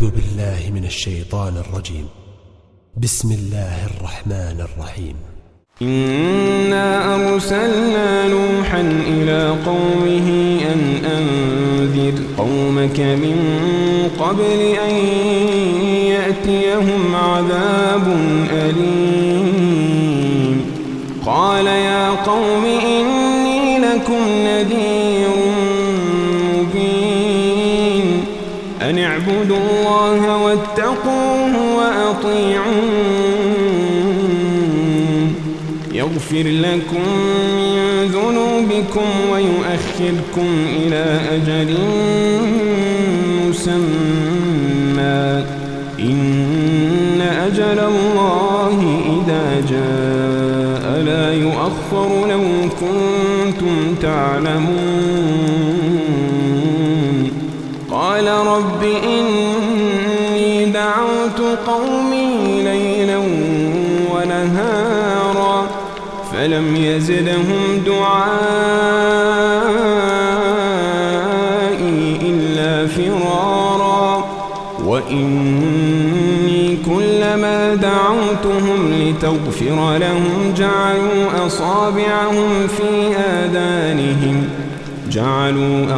أعوذ بالله من الشيطان الرجيم. بسم الله الرحمن الرحيم. إنا أرسلنا نوحا إلى قومه أن أنذر قومك من قبل أن يأتيهم عذاب أليم. قال يا قوم إني لكم نذير مبين أن اعبدوا الله واتقوه وأطيعون يغفر لكم من ذنوبكم ويؤخركم إلى أجل مسمى إن أجل الله إذا جاء لا يؤخر لو كنتم تعلمون. قال رب إني دعوت قومي ليلا ونهارا فلم يزدهم دعائي إلا فرارا وإني كلما دعوتهم لتغفر لهم جعلوا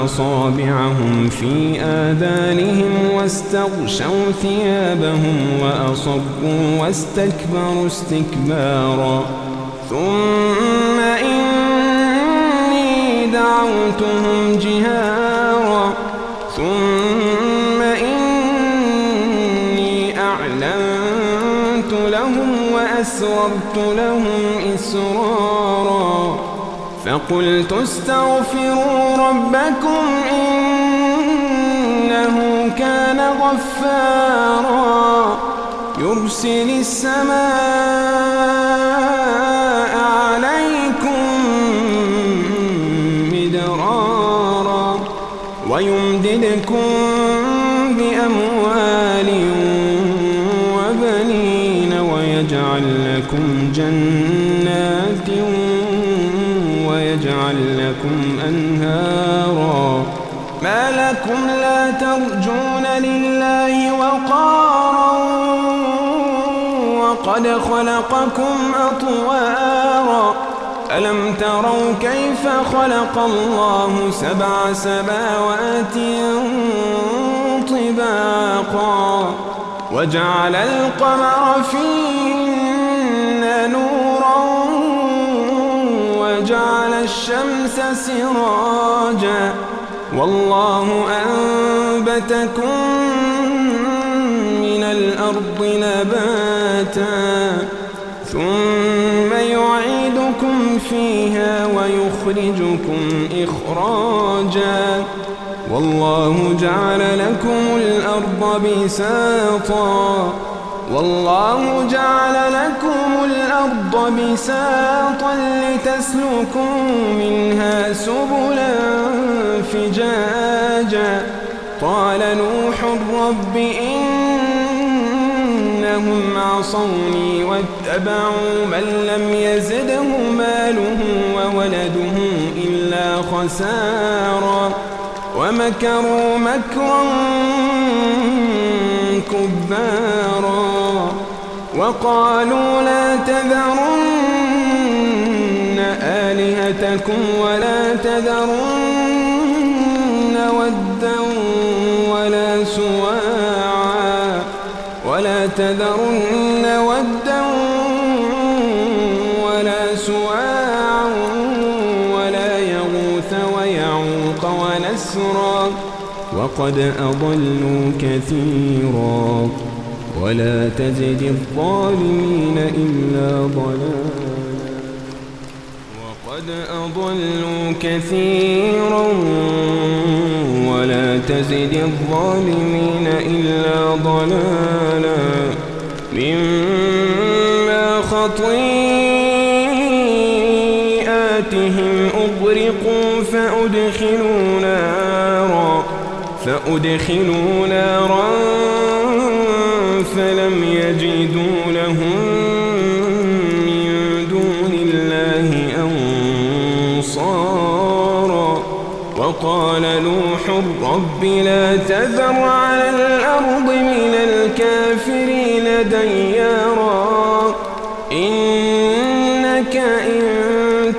أصابعهم في آذانهم واستغشوا ثيابهم وأصروا واستكبروا استكبارا ثم إني دعوتهم جهارا ثم إني أعلنت لهم وأسررت لهم إسرارا فقلت استغفروا ربكم إنه كان غفارا يرسل السماء عليكم مدرارا ويمددكم بأموال وبنين ويجعل لكم جنات ويجعل لكم أنهارا ما لكم لا ترجون لله وقارا وقد خلقكم أطوارا ألم تروا كيف خلق الله 7 سماوات طباقا وجعل القمر فيهن نورا وجعل الشمس سراجا والله أنبتكم من الأرض نباتا ثم يعيدكم فيها ويخرجكم إخراجا والله جعل لكم الأرض بساطا لتسلكوا منها سبلا فجاجا قال نوح رب إنهم عصوني واتبعوا من لم يزده ماله وولده إلا خسارا ومكروا مكرا كبارا وقالوا لا تذرن آلهتكم ولا تذرن ودا ولا سواعا ولا يغوث ويعوق ونسرا وقد أضلوا كثيرا ولا تزد الظالمين إلا ضلالا وقد أضلوا كثيرا ولا تزد الظالمين إلا ضلالا مما خطيئاتهم أغرقوا فأدخلوا نارا فلم يجدوا لهم من دون الله أنصارا وقال نوح رب لا تذر على الأرض من الكافرين ديارا إنك إن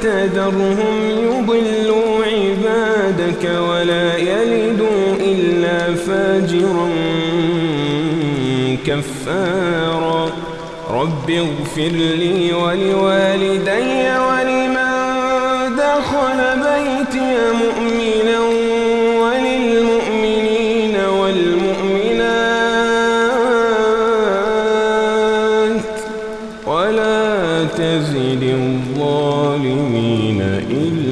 تذرهم يضلوا عبادك ولا يلدوا إلا فاجرا كفارا رب اغفر لي ولوالدي ولمن دخل بيتي مؤمنا وللمؤمنين والمؤمنات ولا تزد الظالمين إلا